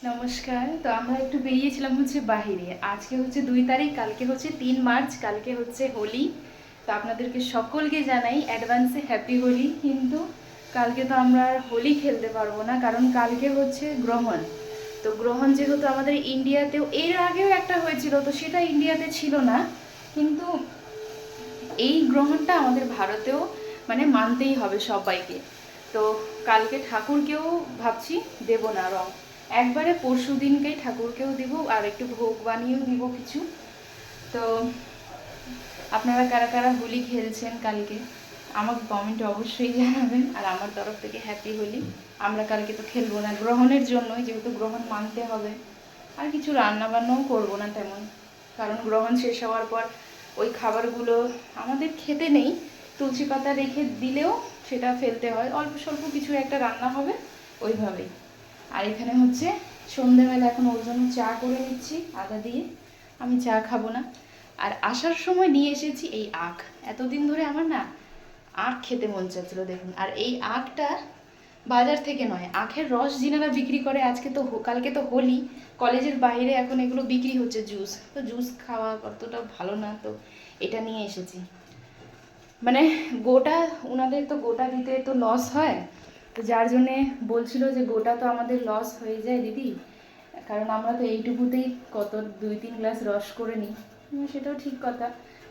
নমস্কার। তো আমরা একটু বেরিয়েছিলাম হচ্ছে বাহিরে। আজকে হচ্ছে 2 তারিখ, কালকে হচ্ছে 3 মার্চ, কালকে হচ্ছে হোলি। তো আপনাদেরকে সকলকে জানাই অ্যাডভান্সে হ্যাপি হোলি। কিন্তু কালকে তো আমরা আর হোলি খেলতে পারবো না, কারণ কালকে হচ্ছে গ্রহণ। তো গ্রহণ যেহেতু আমাদের ইন্ডিয়াতেও এর আগেও একটা হয়েছিল, তো সেটা ইন্ডিয়াতে ছিল না। কিন্তু এই গ্রহণটা আমাদের ভারতেও মানে মানতেই হবে সবাইকে। তো কালকে ঠাকুরকেও ভাবছি দেব না রং, একবারে পরশু দিনকেই ঠাকুরকেও দিব, আর একটু ভোগ বানিয়েও দিব কিছু। তো আপনারা কারা কারা হোলি খেলছেন কালকে আমাকে কমেন্টে অবশ্যই জানাবেন, আর আমার তরফ থেকে হ্যাপি হোলি। আমরা কালকে তো খেলবো না গ্রহণের জন্যই, যেহেতু গ্রহণ মানতে হবে। আর কিছু রান্না বান্নাও করবো না তেমন, কারণ গ্রহণ শেষ হওয়ার পর ওই খাবারগুলো আমাদের খেতে নেই। তুলসী পাতা রেখে দিলেও সেটা ফেলতে হয়, অল্প স্বল্প কিছু একটা রান্না হবে ওইভাবেই। আর এখানে হচ্ছে সন্ধেবেলা এখন ওর জন্য চা করে নিচ্ছি আদা দিয়ে। আমি চা খাবো না। আর আসার সময় নিয়ে এসেছি এই আখ। এতদিন ধরে আমার না আখ খেতে মন চাচ্ছিল, দেখুন। আর এই আখটা বাজার থেকে নয়, আখের রস যিনারা বিক্রি করে, আজকে তো কালকে তো হোলি, কলেজের বাইরে এখন এগুলো বিক্রি হচ্ছে জুস। তো জুস খাওয়া অতটা ভালো না, তো এটা নিয়ে এসেছি। মানে গোটা ওনাদের তো গোটা দিতে তো লস হয়, তো যার জন্যে বলছিল যে গোটা তো আমাদের লস হয়ে যায় দিদি, কারণ আমরা তো এইটুকুতেই কত 2-3 গ্লাস রস করে নিই। সেটাও ঠিক কথা।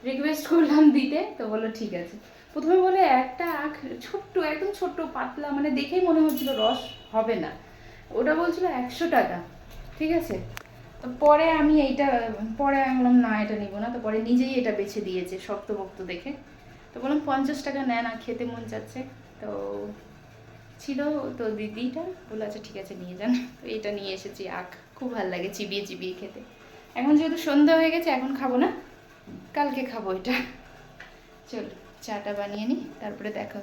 রিকোয়েস্ট করলাম দিতে, তো বললো ঠিক আছে। প্রথমে বলে একটা আখ ছোট্ট, একদম ছোট্ট পাতলা, মানে দেখেই মনে হচ্ছিল রস হবে না। ওটা বলছিল 100 টাকা। ঠিক আছে। তো পরে আমি বললাম না এটা নিব না, তো পরে নিজেই এটা বেছে দিয়েছে শক্তপোক্ত দেখে। তো বললাম 50 টাকা নেন, আর খেতে মন যাচ্ছে। তো ছিল, তো দিদিটা বললো আচ্ছা ঠিক আছে নিয়ে যান। তো এটা নিয়ে এসেছি আখ, খুব ভালো লাগে চিবিয়ে চিবিয়ে খেতে। এখন যেহেতু সন্ধ্যা হয়ে গেছে, এখন খাবো না, কালকে খাবো এটা। চল চাটা বানিয়ে নিই, তারপরে দেখা।